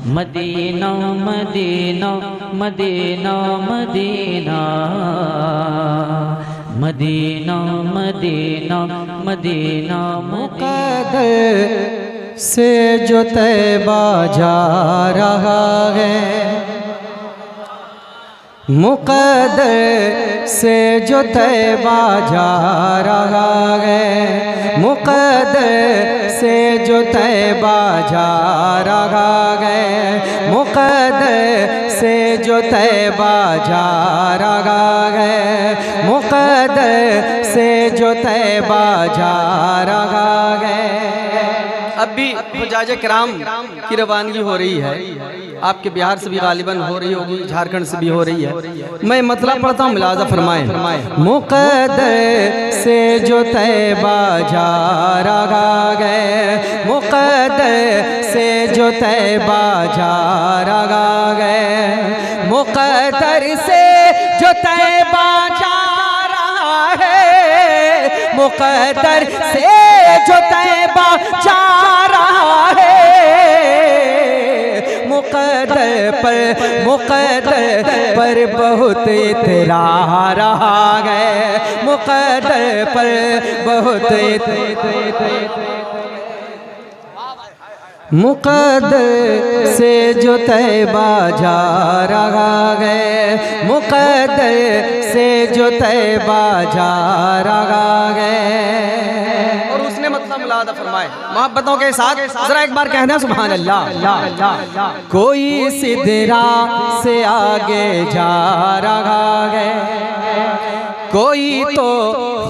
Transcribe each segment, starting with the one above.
Medina Medina Medina Medina Medina Medina Medina मुक़द्दर से जो तैबा जा रहा है, मुक़द्दर से जो तैबा जा रहा है, मुक़द्दर से जो तैबा जा रहा है, मुक़द्दर से जो तैबा जा रहा है, मुक़द्दर से जो तैबा जा रहा है। अब भी हुज्जाज किराम की रवानगी हो रही है, आपके बिहार से भी गालिबन हो रही होगी, झारखंड से भी हो रही है। मैं मतलब पढ़ता हूँ, मुलाज़ा फरमाएं। मुक़द्दर से जो तैबा जा रहा है, मुक़द्दर से जो तैबा जा रहा है, मुक़द्दर से जो तैबा जा रहा है, मुक़द्दर से जो तैबा जा रहा है, मुक़द्दर पर बहुत इतरा रहा है, मुक़द्दर पर बहुत मुक़द्दर से जो तैबा जा रहा है, मुक़द्दर से जो तैबा जा रहा है। और उसने मतलब मुलादा फरमाए मोहब्बतों के साथ जरा एक बार कहना सुभान अल्लाह। कोई सिदरा से आगे जा रहा है, कोई तो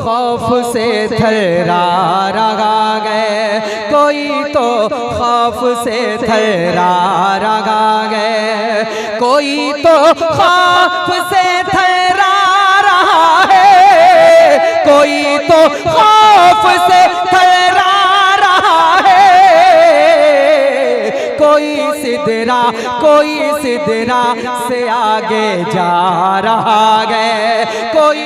खौफ से थर्रा रहा है, कोई तो खौफ से थर्रा रहा है, कोई तो खौफ से थर्रा रहा है, कोई तो खौफ से थर्रा रहा है, कोई सिदरा से आगे जा रहा है, कोई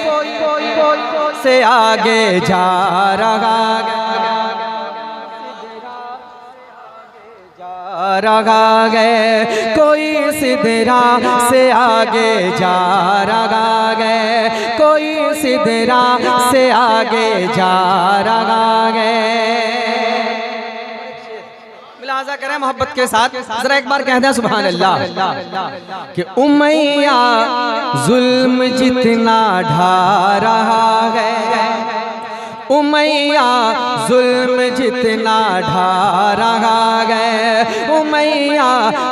से आगे जा रहा है, रहा है, कोई सिदरा से आगे जा रहा है, कोई सिदरा से आगे जा रहा है। मुलाज़ा करें मोहब्बत के साथ, जरा एक बार कहना सुभान अल्लाह। कि उमैया जुल्म जितना ढा रहा है, उमैया जुल्म जितना ढा रहा है, उमैया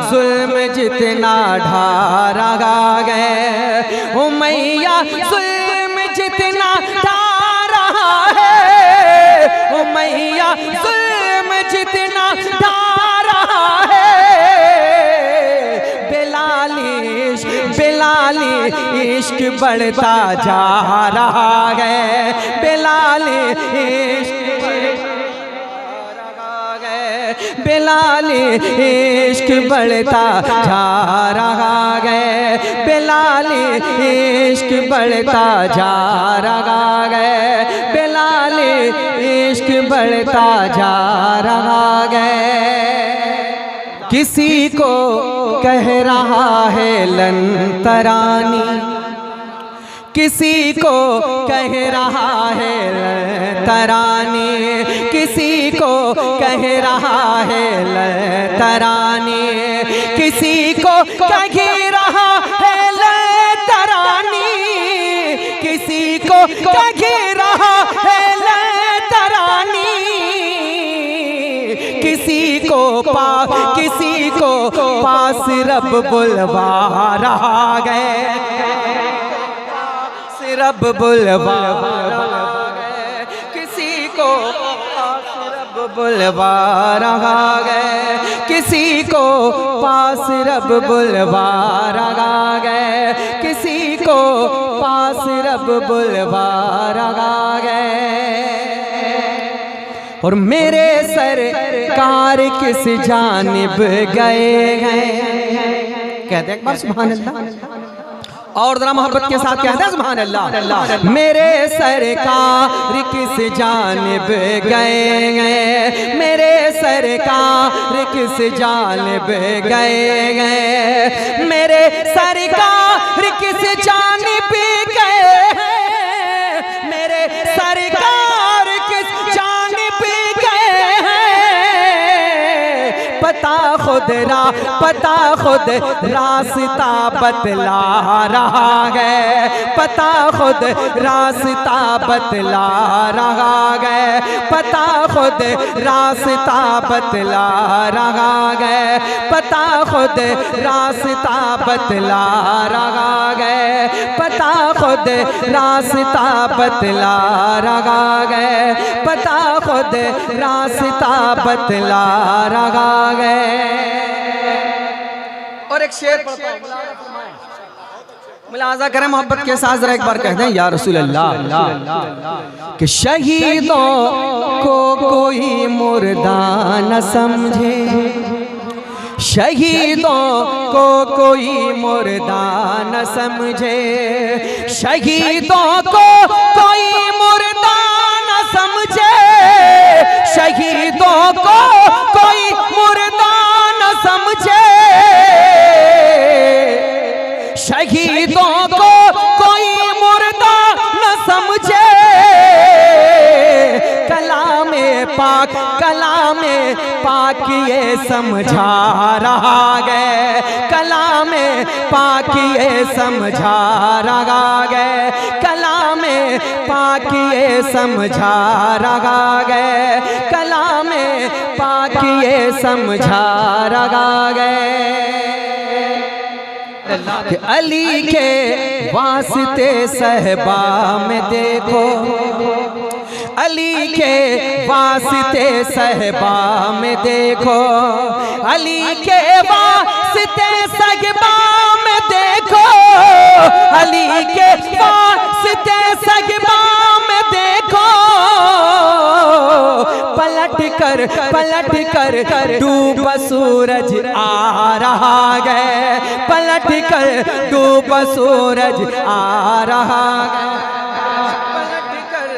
जुल्म जितना ढा रहा है, उमैया जुल्म जितना ढा रहा है, उमैया जुल्म जितना ढा रहा है। बेलाली इश्क बढ़ता जा रहा है, बेलाली बेलाली इश्क बढ़ता जा रहा है, बेलाली इश्क बढ़ता जा रहा है, बेलाली इश्क बढ़ता जा रहा है। किसी को कह रहा है लन तरानी, किसी को कह रहा है तरानी, किसी को कह रहा है तरानी, किसी को कह रहा है तरानी, किसी को कह रहा है तरानी, किसी को पास रब बुलवा रहा है, रब बुलवा है, किसी को रब बुलवा रहा है, किसी को पास रब बुलवा रहा है, किसी को पास रब बुलवा रहा है। और मेरे सरकार किस जानिब गए हैं, कहते हैं एक बार सुभान अल्लाह। और जरा मोहब्बत के साथ कहते हैं सुभान अल्लाह। मेरे सरकार किस जानिब गए, मेरे सरकार किस जानिब गए, मेरे सरकार किस जानिब गए, मेरे सरकार किस जानिब गए, पता खुद रास्ता बतला रहा है, पता खुद रास्ता बतला रहा है, पता खुद रास्ता बतला रहा है, पता खुद रास्ता बतला रहा है, पता खुद रास्ता बतला रहा है, पता खुद रास्ता बतला रहा है। और एक शेर पढ़ता हूं, मुलाजा करें मोहब्बत के साथ, जरा एक बार कह दें या रसूल अल्लाह कि शहीदों को कोई मुर्दा न समझे, शहीदों को कोई मुर्दा न समझे, शहीदों को कोई मुर्दा न समझे, शहीदों को कोई मुर्दा न समझे, शहीदों को कोई मुर्दा न समझे, कलामे पाक ये समझा रहा है, कलामे पाक ये समझा रहा है, कलामे पाक ये समझा रहा है, कलामे पाक ये समझा रहा है कि अली के वास्ते सहबा में देखो, अली के वास्ते सहबा में देखो, अली के वास्ते सहबा में देखो, अली के वास्ते सहबा में देखो, पलट कर डूब सूरज आ रहा है, पलट कर डूब सूरज आ रहा है, पलट कर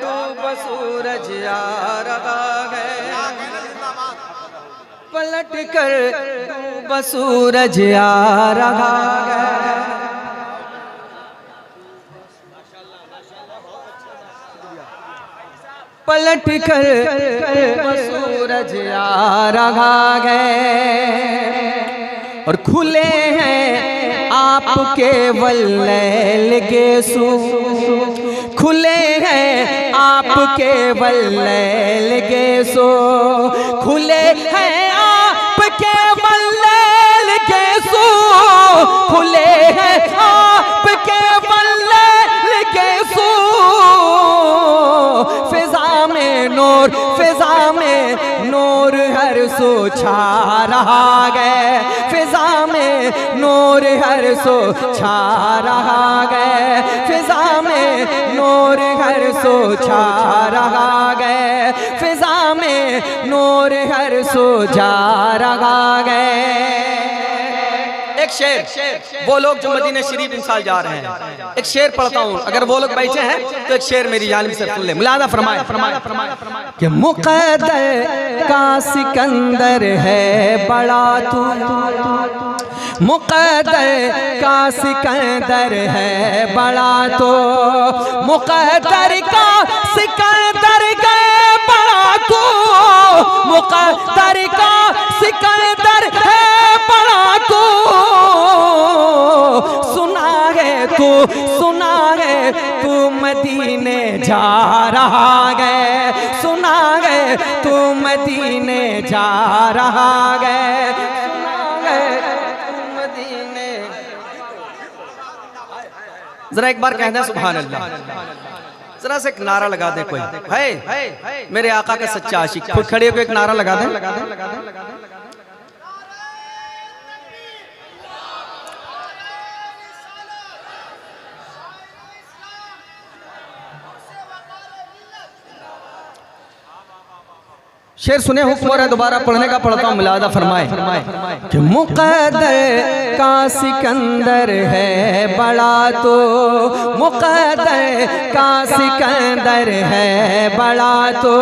डूब सूरज आ रहा है, पलट कर डूब सूरज आ रहा है। पलट कर सूरज आ रहा है और खुले हैं आपके वल्लैल के सू, खुले हैं आपके वल्लैल के सो, खुले हैं आपके वल्लैल के सो, खुले हैं आपके वल्लैल के सो, फिजा में नूर हर सो छा रहा है, फिजा में नूर हर सो छा रहा है, फिजा में नूर हर सो छा रहा है, फिजा में नूर हर सो जा रहा है। एक शेर, वो लोग जो मदीने शरीफ इंसाल जा रहे हैं, एक शेर पढ़ता हूँ, अगर वो लोग बैठे हैं तो एक शेर मेरी जानिब से सुन ले, मुलादा फरमाए कि मुक़द्दर का सिकंदर है बड़ा तू, मुक़द्दर का सिकंदर है बड़ा तो, मुक़द्दर का सिकंदर है बड़ा तो, मुक़द्दर का सिकंदर है बड़ा तो, सुना है तू मदीने जा रहा है, सुना है तू मदीने जा रहा है, सुना है तू मदीने। जरा एक बार कहना सुभान अल्लाह, जरा से एक नारा लगा दे कोई है मेरे आका का सच्चा आशिक, खुद खड़े होकर एक नारा लगा दे। शेर सुने, हुक्म है दोबारा पढ़ने का, पढ़ता हूँ, मुलादा फरमाए कि मुक़द्दर का सिकंदर है बड़ा तो, मुक़द्दर का सिकंदर है बड़ा तो,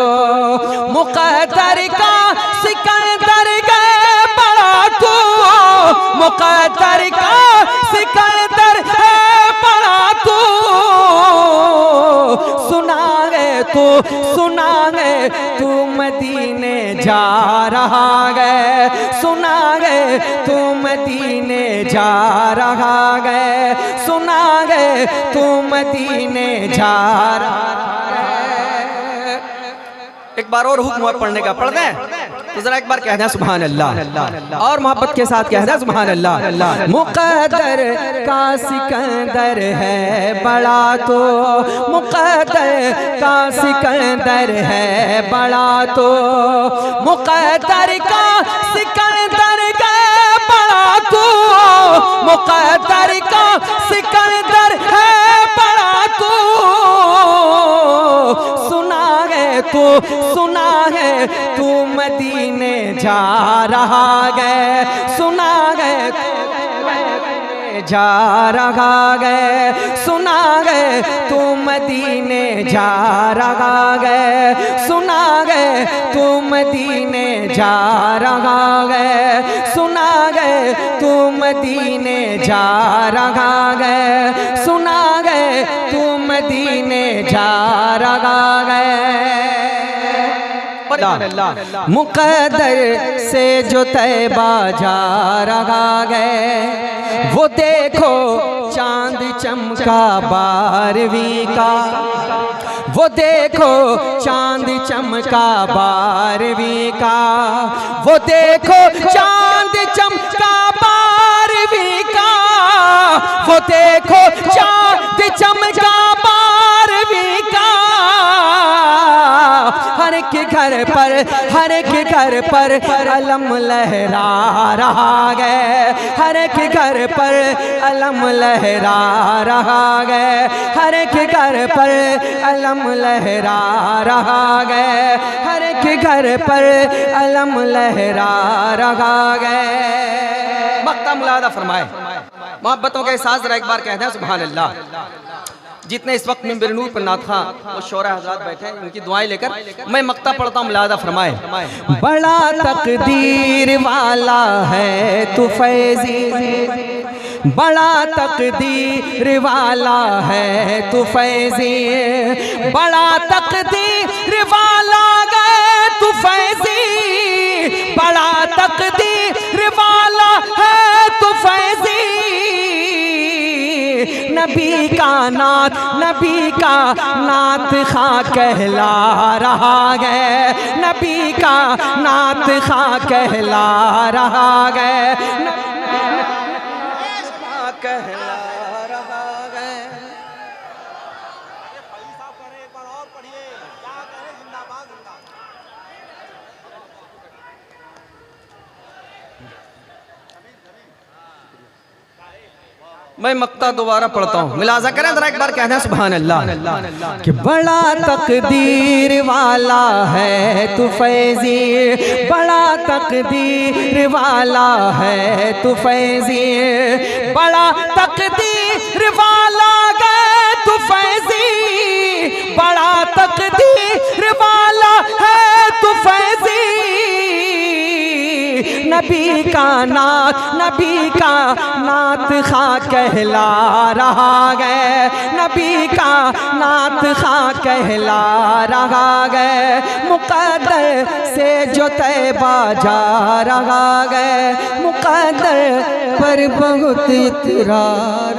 मुक़द्दर का सिकंदर है बड़ा तो, मुक़द्दर का सिकंदर है बड़ा तो, सुना है तू मदीने जा रहा है, सुना है तू मदीने जा रहा है, सुना है तू मदीने जा रहा है। एक बार और हुक्म है पढ़ने का, पढ़ दें तो जरा एक बार कह दें सुभान अल्लाह, और मोहब्बत के साथ कह दें सुभान अल्लाह। मुक़द्दर का सिकंदर है बड़ा तो, मुक़द्दर का सिकंदर है बड़ा तो, मुक़द्दर का सिकंदर है बड़ा तो, मुक़द्दर का सिकंदर है बड़ा तो, सुना है तू मदीने जा रहा है, सुना है तू जा रहा है, सुना है तू मदीने जा रहा है, सुना है तू मदीने जा रहा है, सुना है तू मदीने जा रहा है, सुना है तू मदीने जा रहा है। मुक़द्दर से जो तैबा जा रहा है, वो देखो चांद चमका 12वीं का, वो देखो चांद चमका 12वीं का, वो देखो चांद चमका 12वीं का, वो देखो चांद चमका 12वीं का। हर एक घर पर अलम लहरा रहा है, हर एक घर पर अलम लहरा रहा है, हर एक घर पर अलम लहरा रहा है, हर एक घर पर अलम लहरा रहा है। मक्ता मुलादा फरमाए, मोहब्बतों के साथ जरा एक बार कह दें सुभान अल्लाह। जितने इस वक्त मिंबर नूर पर नाथा वो शोरा हज़रात बैठे हैं, उनकी दुआएं लेकर मैं मक्ता पढ़ता हूँ, मुलादा फरमाए। बड़ा तकदीर वाला है तू फैज़ी, बड़ा तकदीर वाला है तू फैज़ी, बड़ा तकदीर वाला है तू फैज़ी, बड़ा तकदीर वाला है तू फैज़ी। नबी का नात खा कहला रहा है, नबी का नात खा कहला रहा है, कहला रहा है। मैं मक्ता दोबारा पढ़ता हूँ, मिलाजा करें जरा एक बार कह दें सुभान अल्लाह। कि बड़ा तकदीर वाला है तू फैज़ी, बड़ा तकदीर वाला है तू फैज़ी, बड़ा तकदीर वाला है तू फैज़ी, बड़ा तकदीर वाला है तू फैज़ी। नबी का नात खा कहला रहा है, नबी का नात खा कहला रहा है। मुक़द्दर से जो तैबा जा रहा है, मुक़द्दर पर बहुत इतरार